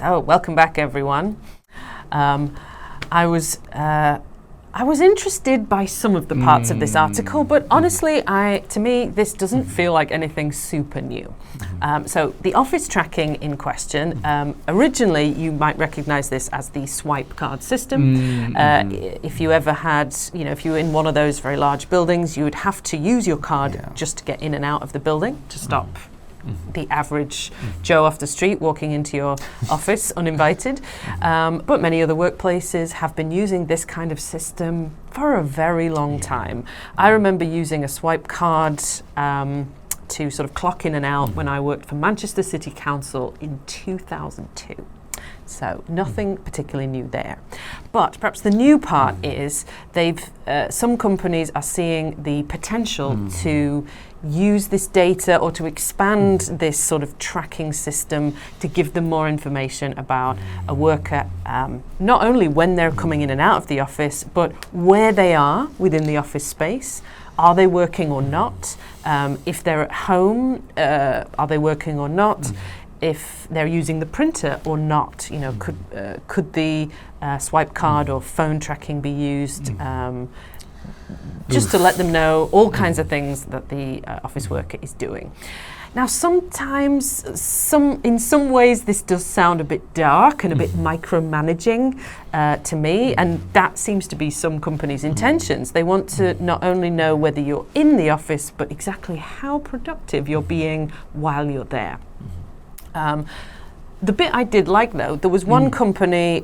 So, welcome back, everyone. I was interested by some of the parts of this article, but honestly, to me, this doesn't feel like anything super new. So the office tracking in question, originally you might recognize this as the swipe card system. If you ever had, if you were in one of those very large buildings, you would have to use your card just to get in and out of the building to stop the average Joe off the street walking into your office uninvited. But many other workplaces have been using this kind of system for a very long time. I remember using a swipe card to sort of clock in and out when I worked for Manchester City Council in 2002. So nothing particularly new there. But perhaps the new part is some companies are seeing the potential to use this data or to expand this sort of tracking system to give them more information about a worker, not only when they're coming in and out of the office, but where they are within the office space. Are they working or not? If they're at home, are they working or not? If they're using the printer or not, could the swipe card or phone tracking be used? Just to let them know all kinds of things that the office worker is doing. Now, sometimes, in some ways, this does sound a bit dark and a bit micromanaging to me, and that seems to be some companies' intentions. They want to not only know whether you're in the office, but exactly how productive you're being while you're there. The bit I did like, though, there was one company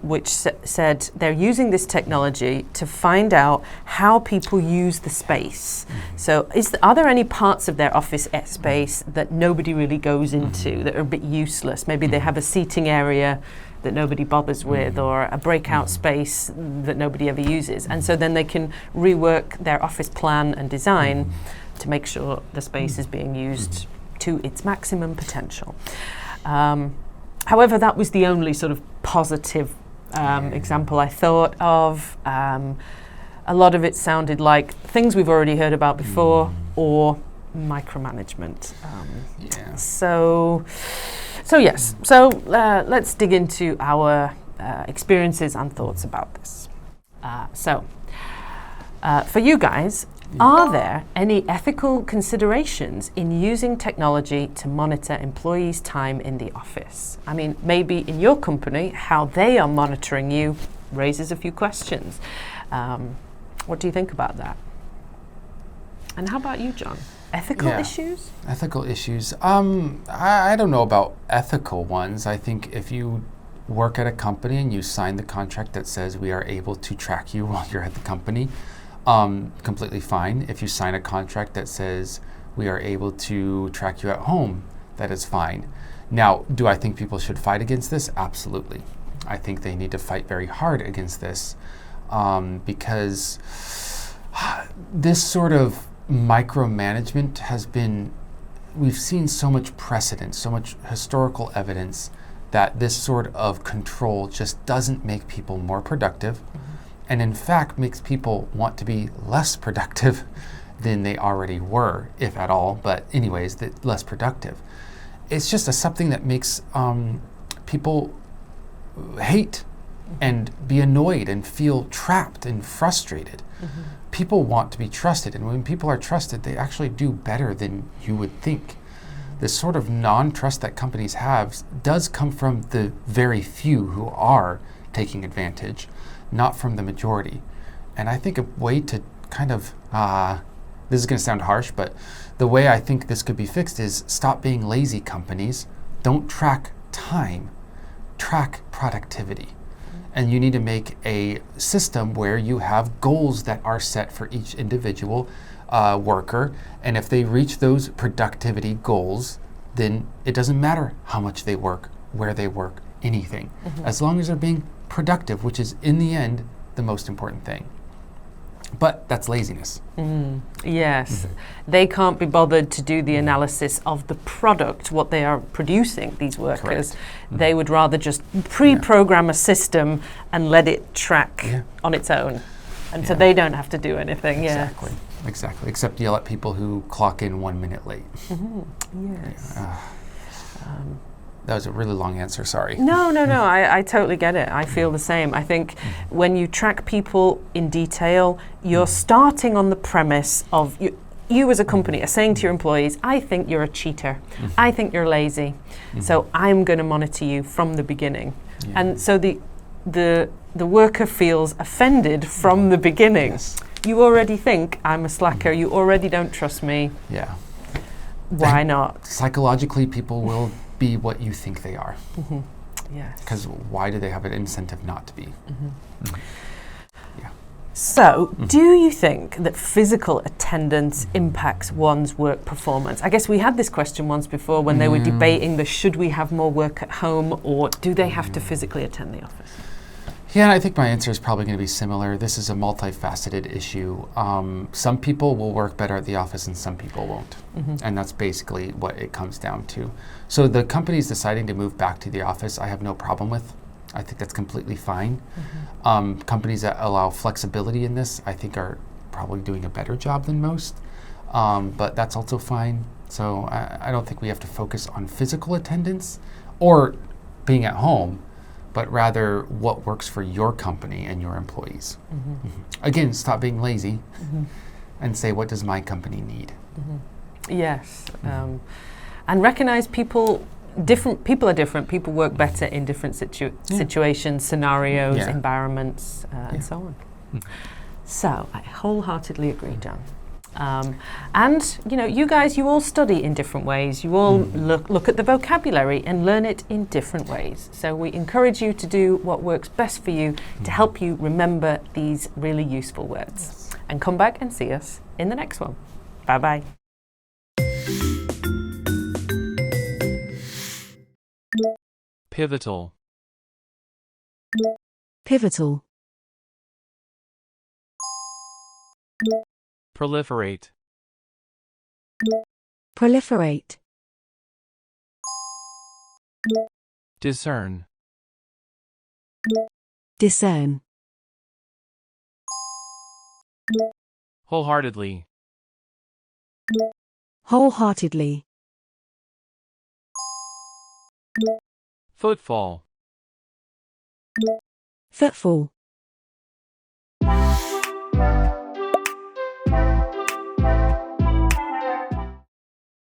which said they're using this technology to find out how people use the space. So are there any parts of their office space that nobody really goes into, that are a bit useless? Maybe they have a seating area that nobody bothers with, or a breakout space that nobody ever uses. And so then they can rework their office plan and design to make sure the space is being used to its maximum potential. However, that was the only sort of positive example I thought of. A lot of it sounded like things we've already heard about before, or micromanagement. So yes. So let's dig into our experiences and thoughts about this. For you guys, are there any ethical considerations in using technology to monitor employees' time in the office? I mean, maybe in your company, how they are monitoring you raises a few questions. What do you think about that? And how about you, John? Ethical issues? Ethical issues. I don't know about ethical ones. I think if you work at a company and you sign the contract that says we are able to track you while you're at the company, completely fine. If you sign a contract that says we are able to track you at home, that is fine. Now, do I think people should fight against this? Absolutely. I think they need to fight very hard against this because this sort of micromanagement we've seen so much precedent, so much historical evidence that this sort of control just doesn't make people more productive. And in fact makes people want to be less productive than they already were, if at all, but anyways, less productive. It's just something that makes people hate and be annoyed and feel trapped and frustrated. People want to be trusted, and when people are trusted, they actually do better than you would think. This sort of non-trust that companies have does come from the very few who are taking advantage, not from the majority. And I think a way to kind of, this is going to sound harsh, but the way I think this could be fixed is stop being lazy, companies. Don't track time, track productivity. And you need to make a system where you have goals that are set for each individual worker. And if they reach those productivity goals, then it doesn't matter how much they work, where they work, anything. As long as they're being productive, which is in the end the most important thing. But that's laziness. Yes. They can't be bothered to do the analysis of the product, what they are producing, these workers. They would rather just pre-program a system and let it track on its own. And so they don't have to do anything. Exactly. Except yell at people who clock in 1 minute late. Yes. That was a really long answer, sorry. No, I totally get it. I feel the same. I think when you track people in detail, you're starting on the premise of you as a company are saying to your employees, I think you're a cheater. I think you're lazy. So I'm going to monitor you from the beginning. Yeah. And so the worker feels offended from the beginning. Yes. You already think I'm a slacker. You already don't trust me. Yeah. Why not? Psychologically, people will be what you think they are. Yes. Because why do they have an incentive not to be? Yeah. So, do you think that physical attendance impacts one's work performance? I guess we had this question once before when they were debating should we have more work at home or do they have to physically attend the office? Yeah, I think my answer is probably going to be similar. This is a multifaceted issue. Some people will work better at the office and some people won't. And that's basically what it comes down to. So the companies deciding to move back to the office, I have no problem with. I think that's completely fine. Companies that allow flexibility in this, I think are probably doing a better job than most. But that's also fine. So I don't think we have to focus on physical attendance or being at home, but rather what works for your company and your employees. Again, stop being lazy and say, what does my company need? Yes. And recognize people are different. People work better in different situations, scenarios, environments, and so on. So I wholeheartedly agree, John. And you guys, you all study in different ways. You all look at the vocabulary and learn it in different ways. So we encourage you to do what works best for you to help you remember these really useful words. And come back and see us in the next one. Bye-bye. Pivotal. Pivotal. Proliferate. Proliferate. Discern. Discern. Wholeheartedly. Wholeheartedly. Footfall. Footfall.